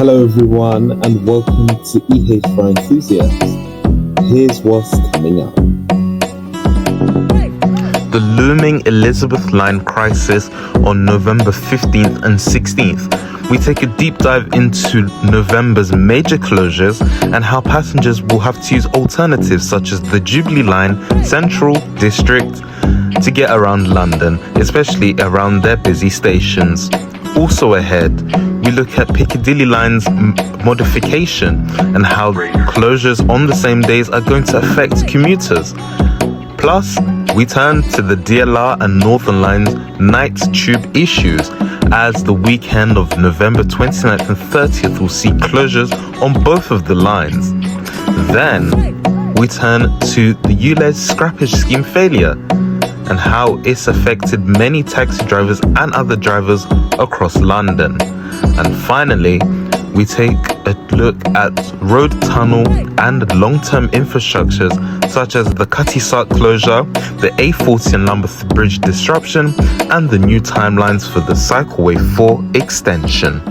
Hello everyone and welcome to ehviroenthusiast. Here's what's coming up. The looming Elizabeth Line crisis on November 15th and 16th. We take a deep dive into November's major closures and how passengers will have to use alternatives such as the Jubilee Line, Central, District to get around London, especially around their busy stations. Also ahead, we look at Piccadilly Line's modification and how closures on the same days are going to affect commuters. Plus, we turn to the DLR and Northern Line's night tube issues, as the weekend of November 29th and 30th will see closures on both of the lines. Then, we turn to the ulez scrapage scheme failure and how it's affected many taxi drivers and other drivers across London. And finally, we take a look at road, tunnel and long-term infrastructures such as the Cutty Sark closure, the A40 and Lambeth Bridge disruption and the new timelines for the Cycleway 4 extension.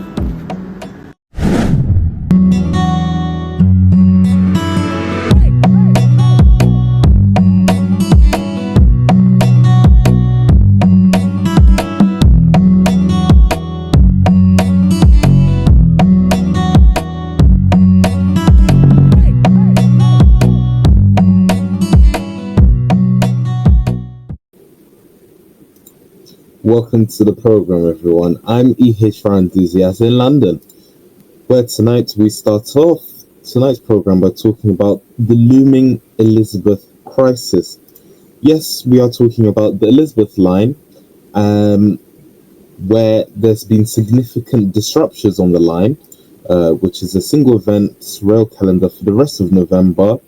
Welcome to the program, everyone. I'm ehviroenthusiast in London, where tonight we start off tonight's program by talking about the looming Elizabeth crisis. Yes, we are talking about the Elizabeth Line, where there's been significant disruptions on the line, which is a single event rail calendar for the rest of November,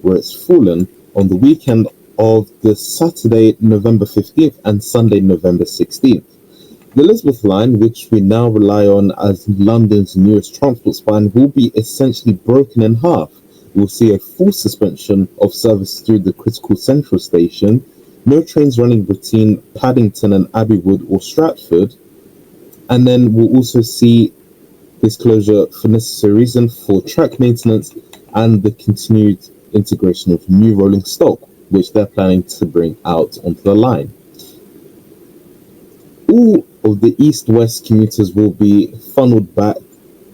where it's fallen on the weekend of the Saturday, November 15th and Sunday, November 16th. The Elizabeth Line, which we now rely on as London's newest transport spine, will be essentially broken in half. We'll see a full suspension of service through the critical Central station, no trains running between Paddington and Abbeywood or Stratford, and then we'll also see this closure for necessary reason for track maintenance and the continued integration of new rolling stock, which they're planning to bring out onto the line. All of the east-west commuters will be funneled back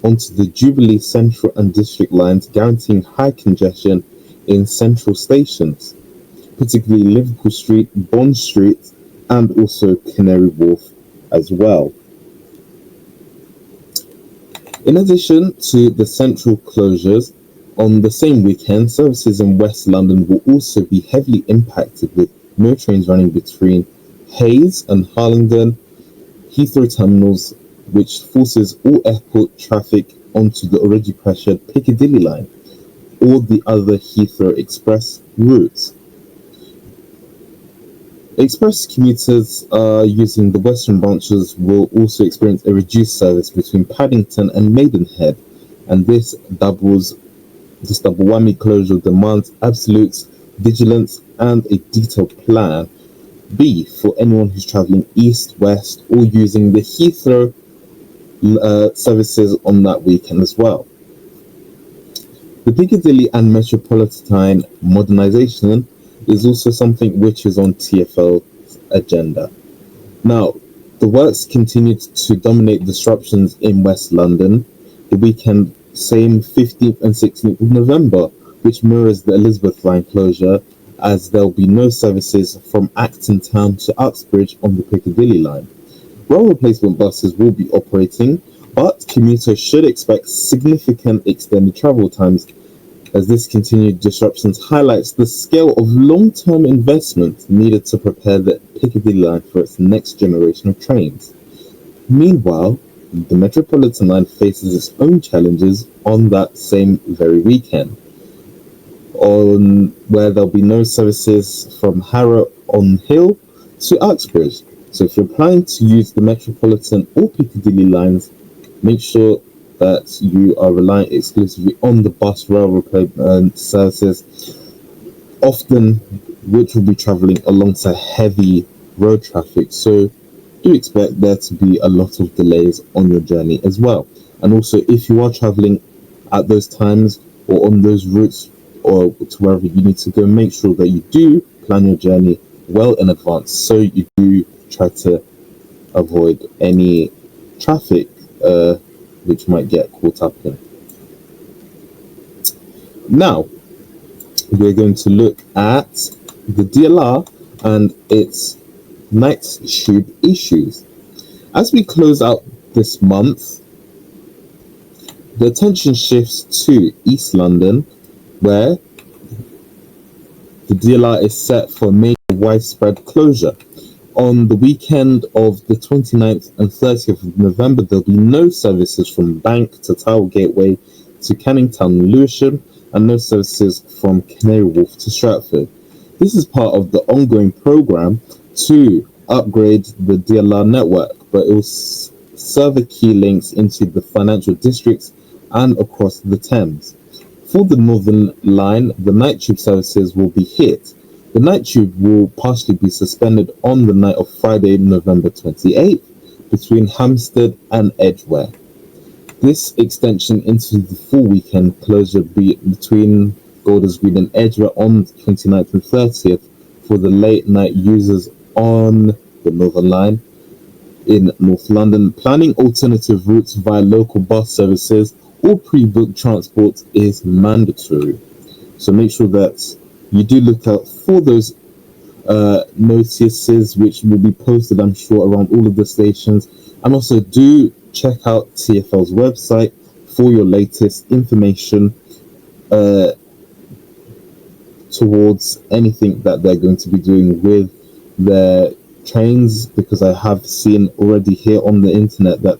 onto the Jubilee, Central and District lines, guaranteeing high congestion in central stations, particularly Liverpool Street, Bond Street, and also Canary Wharf as well. In addition to the central closures, on the same weekend, services in West London will also be heavily impacted, with no trains running between Hayes and Harlingden, Heathrow terminals, which forces all airport traffic onto the already pressured Piccadilly line, or the other Heathrow Express routes. Express commuters using the western branches will also experience a reduced service between Paddington and Maidenhead, and this double whammy closure demands absolute vigilance and a detailed plan B for anyone who's travelling east, west, or using the Heathrow services on that weekend as well. The Piccadilly and Metropolitan modernisation is also something which is on TfL's agenda. Now, the works continued to dominate disruptions in West London. The weekend same 15th and 16th of November, which mirrors the Elizabeth Line closure, as there will be no services from Acton Town to Uxbridge on the Piccadilly line. Rail replacement buses will be operating, but commuters should expect significant extended travel times, as this continued disruptions highlights the scale of long-term investment needed to prepare the Piccadilly line for its next generation of trains. Meanwhile, the Metropolitan line faces its own challenges on that same very weekend, where there'll be no services from Harrow on Hill to Uxbridge. So if you're planning to use the Metropolitan or Piccadilly lines, make sure that you are relying exclusively on the bus rail replacement services, often which will be travelling alongside heavy road traffic. So do expect there to be a lot of delays on your journey as well. And also, if you are traveling at those times or on those routes or to wherever you need to go, make sure that you do plan your journey well in advance so you do try to avoid any traffic which might get caught up in. Now, we're going to look at the DLR and its night tube issues. As we close out this month, the attention shifts to East London, where the DLR is set for major widespread closure. On the weekend of the 29th and 30th of November, there'll be no services from Bank to Tower Gateway to Canning Town and Lewisham, and no services from Canary Wharf to Stratford. This is part of the ongoing program to upgrade the DLR network, but it will serve key links into the financial districts and across the Thames. For the Northern Line, the night tube services will be hit. The night tube will partially be suspended on the night of Friday, November 28th, between Hampstead and Edgware. This extension into the full weekend closure between Golders Green and Edgware on the 29th and 30th for the late night users on the Northern Line in North London. Planning alternative routes via local bus services or pre-booked transport is mandatory. So make sure that you do look out for those notices, which will be posted, I'm sure, around all of the stations. And also do check out TfL's website for your latest information towards anything that they're going to be doing with their trains, because I have seen already here on the internet that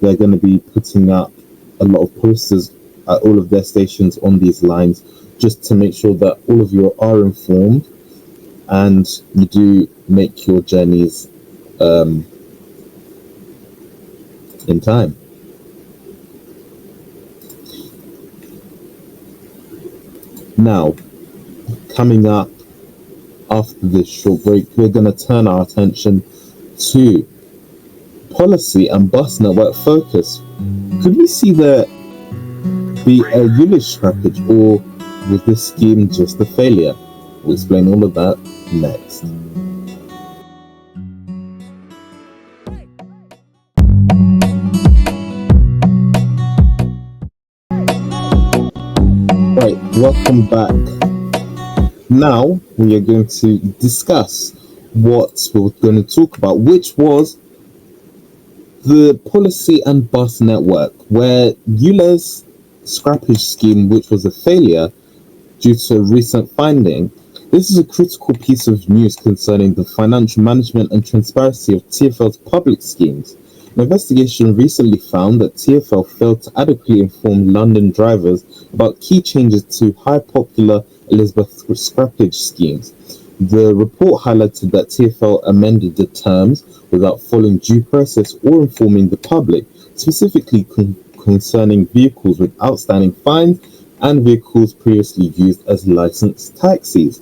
they're going to be putting up a lot of posters at all of their stations on these lines, just to make sure that all of you are informed and you do make your journeys in time. Now, coming up after this short break, we're going to turn our attention to policy and bus network focus. Could we see there be a ulez scrapage, or was this scheme just a failure? We'll explain all of that next. Right, welcome back. Now we are going to discuss what we're going to talk about, which was the policy and bus network, where ulez scrappage scheme, which was a failure due to a recent finding. This is a critical piece of news concerning the financial management and transparency of TfL's public schemes. An investigation recently found that TfL failed to adequately inform London drivers about key changes to high popular Elizabeth scrappage schemes. The report highlighted that TfL amended the terms without following due process or informing the public, specifically concerning vehicles with outstanding fines and vehicles previously used as licensed taxis.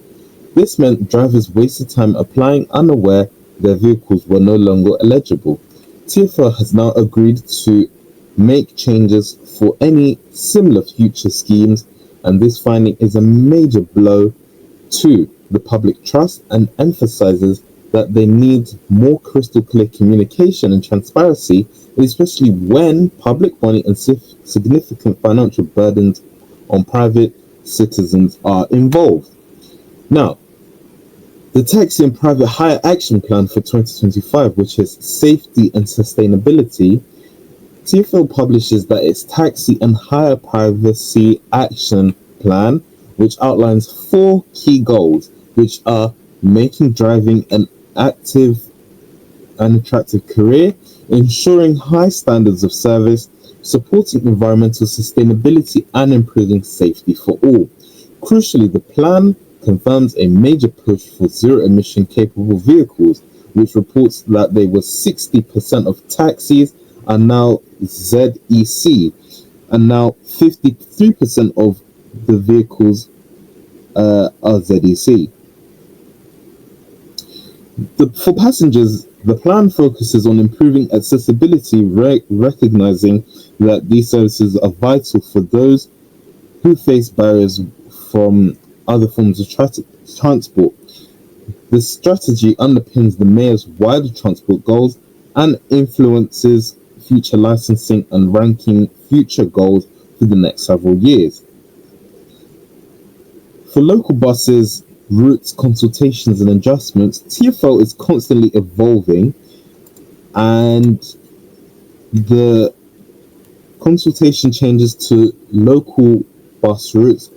This meant drivers wasted time applying unaware their vehicles were no longer eligible. TfL has now agreed to make changes for any similar future schemes, and this finding is a major blow to the public trust and emphasizes that they need more crystal clear communication and transparency, especially when public money and significant financial burdens on private citizens are involved. Now, the Taxi and Private Hire Action Plan for 2025, which is safety and sustainability, TfL publishes that its Taxi and Hire Privacy Action Plan, which outlines 4 key goals, which are making driving an active and attractive career, ensuring high standards of service, supporting environmental sustainability, and improving safety for all. Crucially, the plan confirms a major push for zero-emission capable vehicles, which reports that they were 60% of taxis are now ZEC, and now 53% of the vehicles are ZEC. For passengers, the plan focuses on improving accessibility, recognizing that these services are vital for those who face barriers from other forms of transport. The strategy underpins the mayor's wider transport goals and influences future licensing and ranking future goals for the next several years. For local buses, routes, consultations, and adjustments, TfL is constantly evolving, and the consultation changes to local bus routes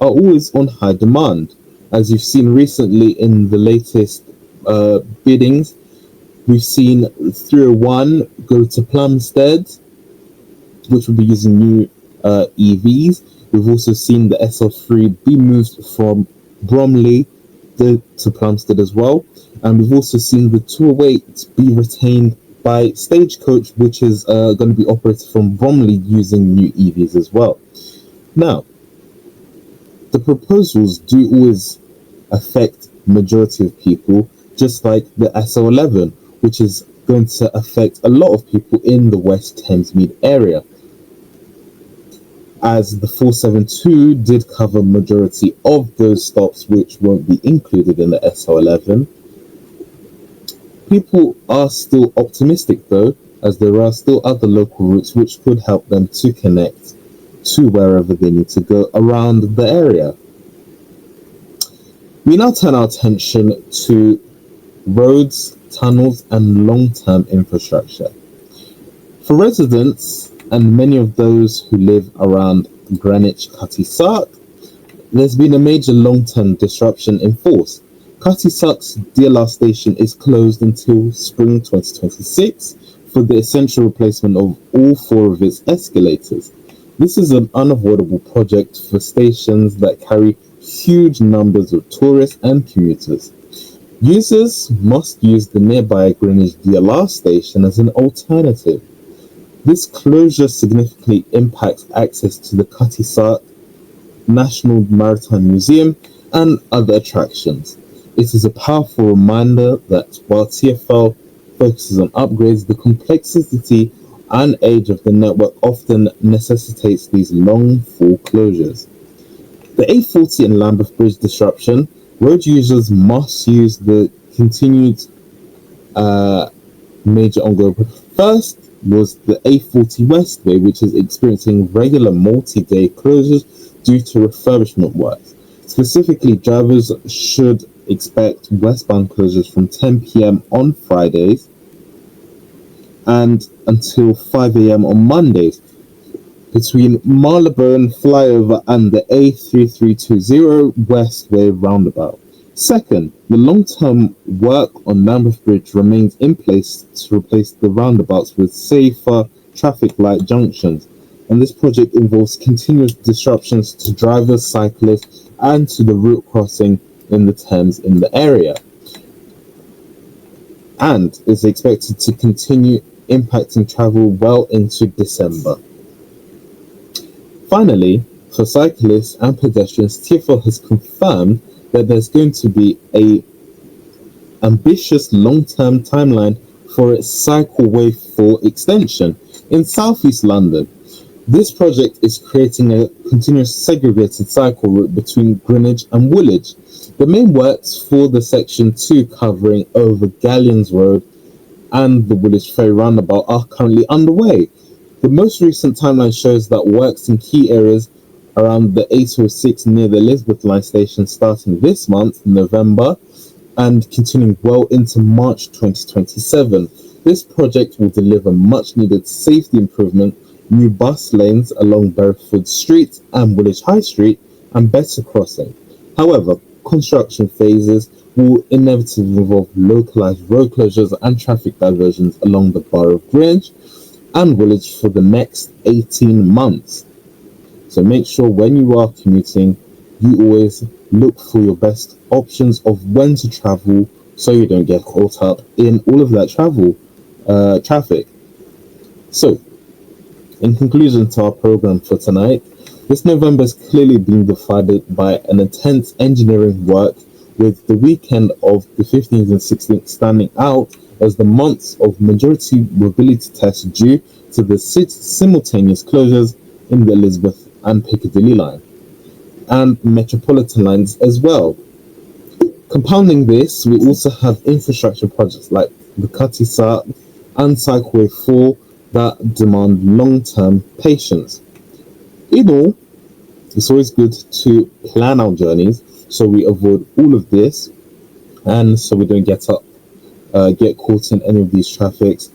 are always on high demand. As you've seen recently in the latest biddings, we've seen 301 go to Plumstead, which will be using new EVs. We've also seen the SL3 be moved from Bromley to Plumstead as well. And we've also seen the 208 be retained by Stagecoach, which is going to be operated from Bromley using new EVs as well. Now, the proposals do always affect majority of people, just like the SL11, which is going to affect a lot of people in the West Thamesmead area, as the 472 did cover majority of those stops which won't be included in the SL11. People are still optimistic though, as there are still other local routes which could help them to connect to wherever they need to go around the area. We now turn our attention to roads, tunnels, and long-term infrastructure. For residents and many of those who live around Greenwich Cutty Sark, there's been a major long-term disruption in force. Cutty Sark's DLR station is closed until spring 2026 for the essential replacement of all 4 of its escalators. This is an unavoidable project for stations that carry huge numbers of tourists and commuters. Users must use the nearby Greenwich DLR station as an alternative. This closure significantly impacts access to the Cutty Sark National Maritime Museum and other attractions. It is a powerful reminder that while TfL focuses on upgrades, the complexity and age of the network often necessitates these long full closures. The A40 and Lambeth Bridge disruption, road users must use the continued major ongoing. First was the A40 Westway, which is experiencing regular multi-day closures due to refurbishment works. Specifically, drivers should expect westbound closures from 10 p.m. on Fridays and until 5 a.m. on Mondays between Marylebone Flyover and the A3320 Westway roundabout. Second, the long-term work on Lambeth Bridge remains in place to replace the roundabouts with safer traffic light junctions, and this project involves continuous disruptions to drivers, cyclists, and to the route crossing in the Thames in the area, and is expected to continue impacting travel well into December. Finally, for cyclists and pedestrians, TfL has confirmed that there's going to be a ambitious long-term timeline for its cycleway 4 extension in southeast London. This project is creating a continuous segregated cycle route between Greenwich and Woolwich. The main works for the section 2 covering over Galleons Road and the Woolwich Ferry roundabout are currently underway. The most recent timeline shows that works in key areas around the 806 near the Elizabeth Line station starting this month, November, and continuing well into March 2027. This project will deliver much needed safety improvement, new bus lanes along Bereford Street and Woolwich High Street, and better crossing. However, construction phases will inevitably involve localized road closures and traffic diversions along the Borough of Greenwich and Woolwich for the next 18 months. So make sure when you are commuting, you always look for your best options of when to travel so you don't get caught up in all of that traffic. So, in conclusion to our program for tonight, this November has clearly been defined by an intense engineering work with the weekend of the 15th and 16th standing out as the months of majority mobility tests due to the simultaneous closures in the Elizabeth and Piccadilly line and Metropolitan lines as well. Compounding this, we also have infrastructure projects like the Cutty-Sat and Cycleway 4 that demand long-term patience. In all, it's always good to plan our journeys so we avoid all of this and so we don't get caught in any of these traffics,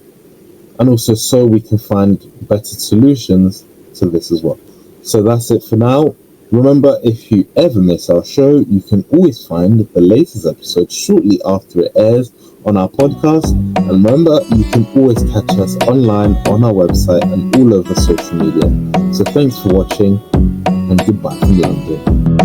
and also so we can find better solutions to this as well. So that's it for now. Remember, if you ever miss our show, you can always find the latest episode shortly after it airs on our podcast. And remember, you can always catch us online on our website and all over social media. So thanks for watching, and goodbye from London.